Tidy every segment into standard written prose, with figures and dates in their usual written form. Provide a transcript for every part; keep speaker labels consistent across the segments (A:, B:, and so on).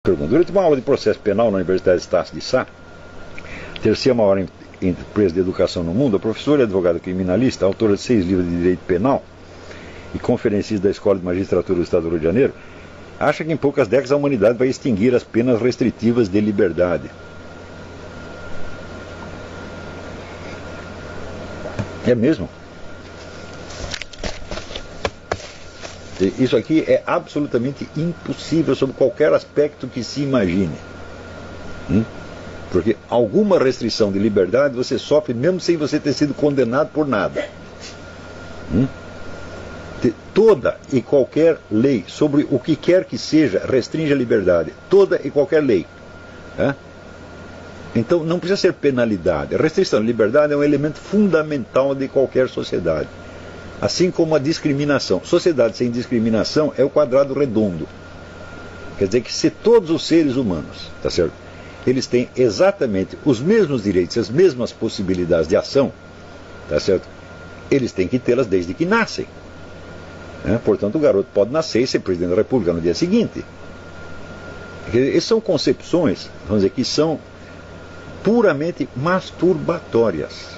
A: Durante uma aula de processo penal na Universidade Estácio de Sá, terceira maior empresa de educação no mundo, a professora e advogada criminalista, autora de 6 livros de direito penal e conferencista da Escola de Magistratura do Estado do Rio de Janeiro, acha que em poucas décadas a humanidade vai extinguir as penas restritivas de liberdade. É mesmo? Isso aqui é absolutamente impossível sob qualquer aspecto que se imagine. Porque alguma restrição de liberdade você sofre mesmo sem você ter sido condenado por nada. Toda e qualquer lei sobre o que quer que seja restringe a liberdade. Toda e qualquer lei. Então não precisa ser penalidade. A restrição de liberdade é um elemento fundamental de qualquer sociedade. Assim como a discriminação. Sociedade sem discriminação é o quadrado redondo. Quer dizer que se todos os seres humanos, tá certo, eles têm exatamente os mesmos direitos, as mesmas possibilidades de ação, tá certo, eles têm que tê-las desde que nascem. Portanto, o garoto pode nascer e ser presidente da República no dia seguinte. Essas são concepções, vamos dizer, que são puramente masturbatórias.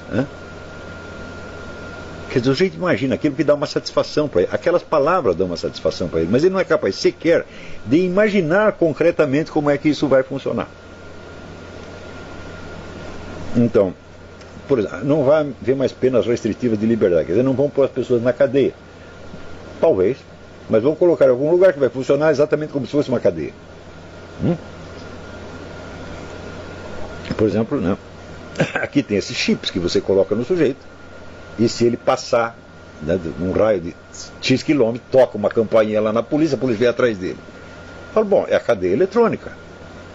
A: Quer dizer, o jeito imagina aquilo que dá uma satisfação para ele. Aquelas palavras dão uma satisfação para ele, mas ele não é capaz sequer de imaginar concretamente como é que isso vai funcionar. Então, por exemplo, não vai haver mais penas restritivas de liberdade. Quer dizer, não vão pôr as pessoas na cadeia. Talvez, mas vão colocar em algum lugar que vai funcionar exatamente como se fosse uma cadeia. Por exemplo, não. Aqui tem esses chips que você coloca no sujeito. E se ele passar, num raio de X quilômetros, toca uma campainha lá na polícia, a polícia vem atrás dele. Fala, bom, é a cadeia eletrônica.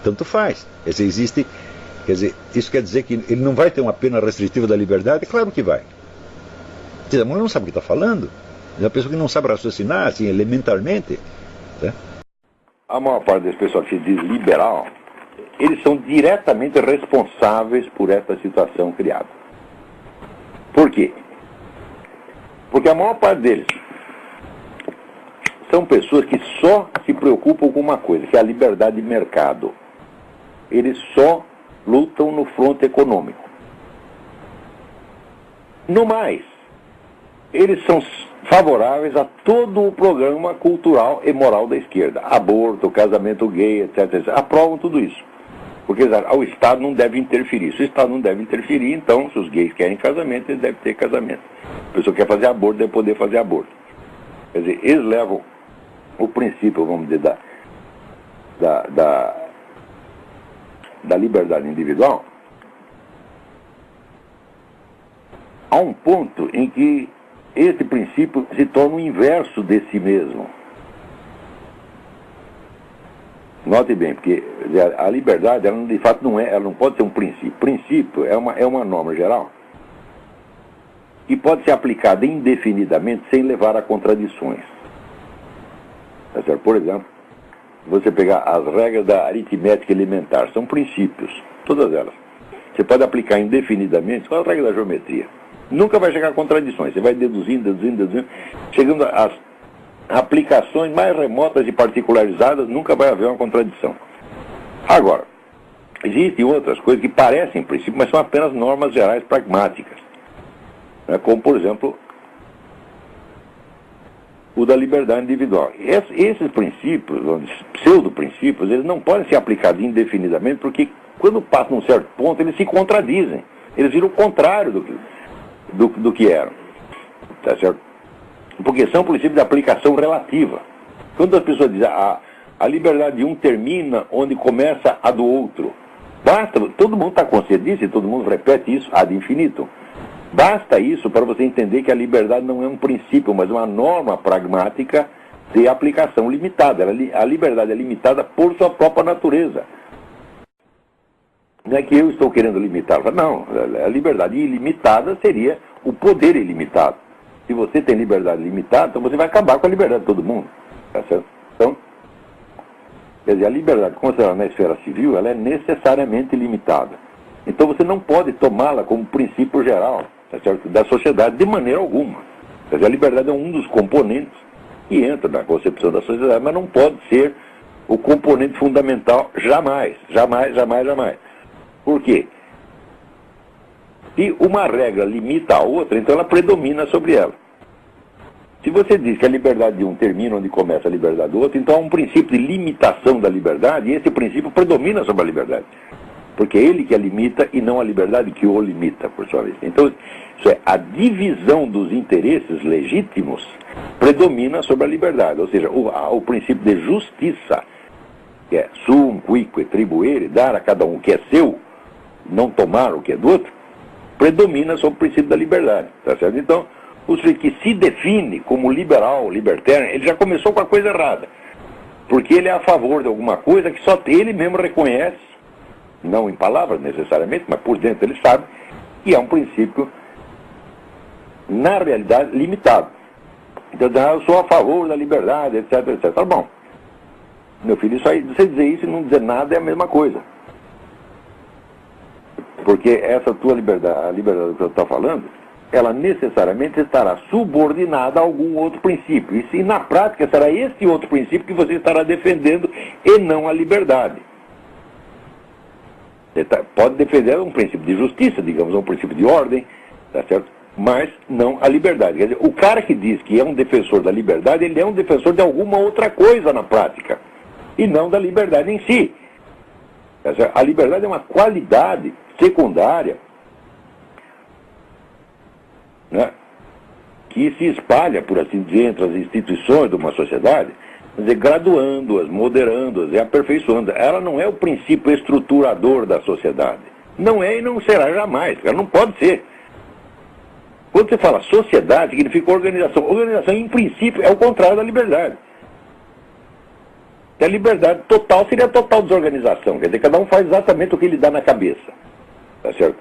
A: Tanto faz. Quer dizer, isso quer dizer que ele não vai ter uma pena restritiva da liberdade? Claro que vai. Quer dizer, a mulher não sabe o que está falando. É uma pessoa que não sabe raciocinar, assim, elementarmente.
B: A maior parte das pessoas que se diz liberal, eles são diretamente responsáveis por essa situação criada. Por quê? Porque a maior parte deles são pessoas que só se preocupam com uma coisa, que é a liberdade de mercado. Eles só lutam no fronte econômico. No mais, eles são favoráveis a todo o programa cultural e moral da esquerda. Aborto, casamento gay, etc. Aprovam tudo isso. Porque o Estado não deve interferir. Se o Estado não deve interferir, então, se os gays querem casamento, eles devem ter casamento. A pessoa quer fazer aborto, deve poder fazer aborto. Quer dizer, eles levam o princípio, vamos dizer, da liberdade individual a um ponto em que esse princípio se torna o inverso de si mesmo. Note bem, porque a liberdade, ela de fato não é, ela não pode ser um princípio. Princípio é uma norma geral que pode ser aplicada indefinidamente sem levar a contradições. Tá certo? Por exemplo, você pegar as regras da aritmética elementar, são princípios, todas elas. Você pode aplicar indefinidamente com as regras da geometria. Nunca vai chegar a contradições, você vai deduzindo, chegando às aplicações mais remotas e particularizadas, nunca vai haver uma contradição. Agora, existem outras coisas que parecem princípios, mas são apenas normas gerais pragmáticas. Como, por exemplo, o da liberdade individual. Esses princípios, pseudo-princípios, eles não podem ser aplicados indefinidamente, porque quando passam um certo ponto, eles se contradizem. Eles viram o contrário do que eram. Tá certo? Porque são princípios de aplicação relativa. Quando as pessoas dizem a liberdade de um termina onde começa a do outro, basta, todo mundo está consciente disso e todo mundo repete isso ad infinitum. Basta isso para você entender que a liberdade não é um princípio, mas uma norma pragmática de aplicação limitada. A liberdade é limitada por sua própria natureza. Não é que eu estou querendo limitá-la. Não, a liberdade ilimitada seria o poder ilimitado. Se você tem liberdade limitada, então você vai acabar com a liberdade de todo mundo. Tá certo? Então, quer dizer, a liberdade considerada na esfera civil, ela é necessariamente limitada. Então você não pode tomá-la como princípio geral, tá certo, da sociedade de maneira alguma. Quer dizer, a liberdade é um dos componentes que entra na concepção da sociedade, mas não pode ser o componente fundamental, jamais, jamais, jamais, jamais. Por quê? Se uma regra limita a outra, então ela predomina sobre ela. Se você diz que a liberdade de um termina onde começa a liberdade do outro, então há um princípio de limitação da liberdade, e esse princípio predomina sobre a liberdade. Porque é ele que a limita e não a liberdade que o limita, por sua vez. Então, isso é, a divisão dos interesses legítimos predomina sobre a liberdade. Ou seja, o princípio de justiça, que é sum quique tribuere, dar a cada um o que é seu, não tomar o que é do outro, predomina sobre o princípio da liberdade. Tá certo? Então, o sujeito que se define como liberal, libertário, ele já começou com a coisa errada. Porque ele é a favor de alguma coisa que só ele mesmo reconhece, não em palavras necessariamente, mas por dentro ele sabe, que é um princípio, na realidade, limitado. Então, eu sou a favor da liberdade, etc, etc. Tá bom. Meu filho, isso aí, você dizer isso e não dizer nada é a mesma coisa. Porque essa tua liberdade, a liberdade que você está falando, ela necessariamente estará subordinada a algum outro princípio. E na prática será esse outro princípio que você estará defendendo e não a liberdade. Você pode defender um princípio de justiça, digamos, um princípio de ordem, tá certo? Mas não a liberdade. Quer dizer, o cara que diz que é um defensor da liberdade, ele é um defensor de alguma outra coisa na prática, e não da liberdade em si. Tá certo? A liberdade é uma qualidade secundária, né, que se espalha, por assim dizer, entre as instituições de uma sociedade, quer dizer, graduando-as, moderando-as e aperfeiçoando. Ela não é o princípio estruturador da sociedade. Não é e não será jamais. Ela não pode ser. Quando você fala sociedade, significa organização. Organização, em princípio, é o contrário da liberdade. A liberdade total seria a total desorganização. Quer dizer, cada um faz exatamente o que lhe dá na cabeça. Tá certo?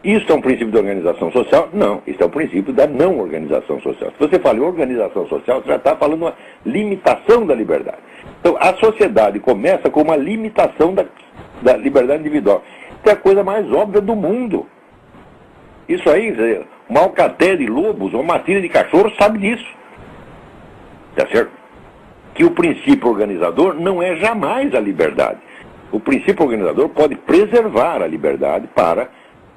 B: Isso é um princípio de organização social? Não. Isso é um princípio da não organização social. Se você fala em organização social, você já está falando uma limitação da liberdade. Então, a sociedade começa com uma limitação da liberdade individual. Isso é a coisa mais óbvia do mundo. Isso aí, uma alcateia de lobos ou uma matilha de cachorro sabe disso. Tá certo? Que o princípio organizador não é jamais a liberdade. O princípio organizador pode preservar a liberdade para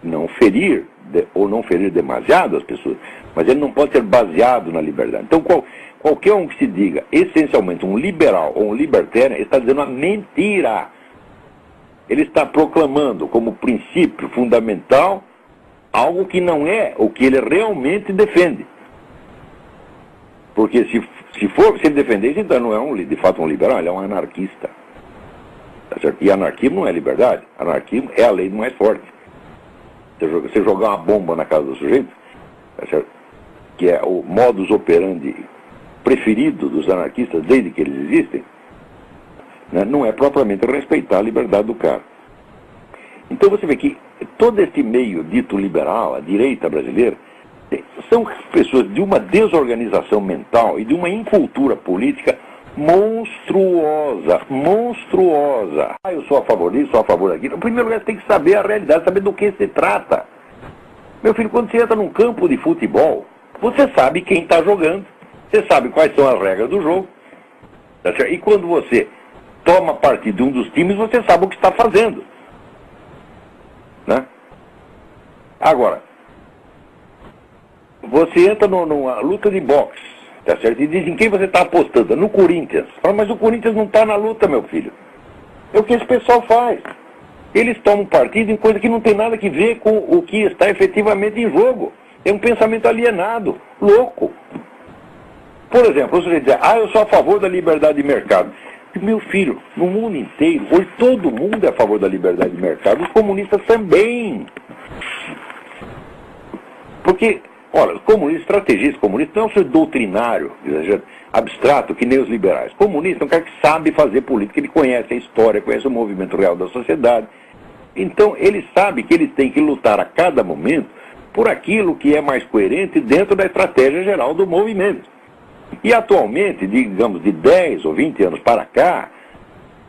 B: não ferir, ou não ferir demasiado as pessoas, mas ele não pode ser baseado na liberdade. Então, qualquer um que se diga essencialmente um liberal ou um libertário está dizendo uma mentira. Ele está proclamando como princípio fundamental algo que não é o que ele realmente defende. Porque se ele defender isso, então não é de fato um liberal, ele é um anarquista. Tá certo? E anarquismo não é liberdade. Anarquismo é a lei do mais forte. Você jogar uma bomba na casa do sujeito, tá certo? Que é o modus operandi preferido dos anarquistas desde que eles existem, né? Não é propriamente respeitar a liberdade do cara. Então você vê que todo esse meio dito liberal, a direita brasileira, são pessoas de uma desorganização mental e de uma incultura política monstruosa, monstruosa. Eu sou a favor disso, sou a favor daquilo. Em primeiro lugar, você tem que saber a realidade, saber do que se trata. Meu filho, quando você entra num campo de futebol, você sabe quem está jogando, você sabe quais são as regras do jogo. Tá certo? E quando você toma partido de um dos times, você sabe o que está fazendo. Né? Agora, você entra numa luta de boxe, tá certo? E dizem quem você está apostando? No Corinthians. Fala, mas o Corinthians não está na luta, meu filho. É o que esse pessoal faz. Eles tomam partido em coisa que não tem nada a ver com o que está efetivamente em jogo. É um pensamento alienado, louco. Por exemplo, você diz, eu sou a favor da liberdade de mercado. Meu filho, no mundo inteiro, hoje todo mundo é a favor da liberdade de mercado, os comunistas também. Porque, olha, estrategista comunista não é um sujeito doutrinário, abstrato, que nem os liberais. Comunista é um cara que sabe fazer política, ele conhece a história, conhece o movimento real da sociedade. Então, ele sabe que eles têm que lutar a cada momento por aquilo que é mais coerente dentro da estratégia geral do movimento. E atualmente, digamos, de 10 ou 20 anos para cá,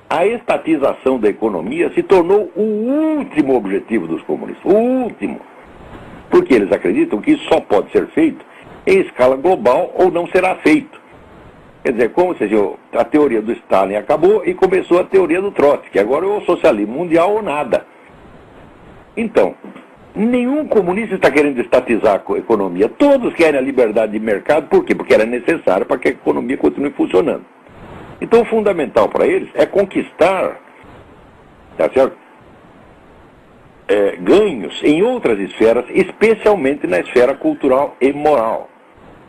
B: a estatização da economia se tornou o último objetivo dos comunistas. O último. Porque eles acreditam que isso só pode ser feito em escala global ou não será feito. Quer dizer, como se a teoria do Stalin acabou e começou a teoria do Trotsky. Agora é o socialismo mundial ou nada. Então, nenhum comunista está querendo estatizar a economia. Todos querem a liberdade de mercado. Por quê? Porque ela é necessária para que a economia continue funcionando. Então, o fundamental para eles é conquistar, tá certo? Ganhos em outras esferas, especialmente na esfera cultural e moral,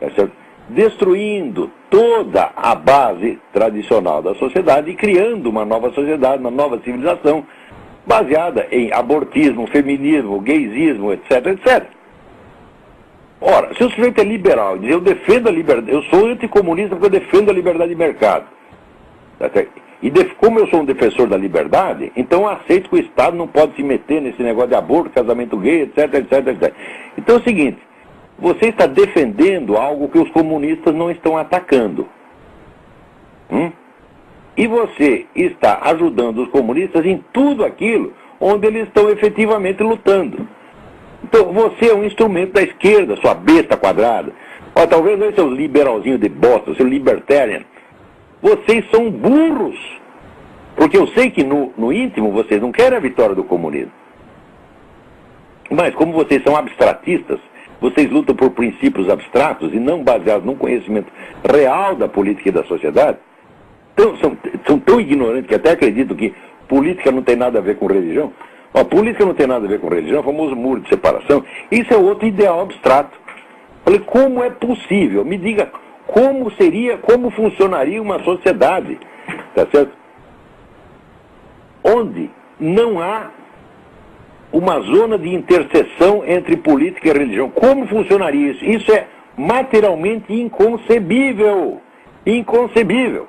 B: tá certo? Destruindo toda a base tradicional da sociedade e criando uma nova sociedade, uma nova civilização, baseada em abortismo, feminismo, gaysismo, etc, etc. Ora, se o sujeito é liberal e diz eu defendo a liberdade, eu sou anticomunista porque eu defendo a liberdade de mercado, tá certo? E como eu sou um defensor da liberdade, então eu aceito que o Estado não pode se meter nesse negócio de aborto, casamento gay, etc, etc, etc. Então é o seguinte, você está defendendo algo que os comunistas não estão atacando. E você está ajudando os comunistas em tudo aquilo onde eles estão efetivamente lutando. Então você é um instrumento da esquerda, sua besta quadrada. Ó, talvez esse é o liberalzinho de bosta, seu libertarian. Vocês são burros, porque eu sei que no íntimo vocês não querem a vitória do comunismo. Mas como vocês são abstratistas, vocês lutam por princípios abstratos e não baseados num conhecimento real da política e da sociedade, então, são tão ignorantes que até acreditam que política não tem nada a ver com religião. A política não tem nada a ver com religião, o famoso muro de separação. Isso é outro ideal abstrato. Falei, como é possível? Me diga como funcionaria uma sociedade, tá certo? Onde não há uma zona de interseção entre política e religião. Como funcionaria isso? Isso é materialmente inconcebível. Inconcebível.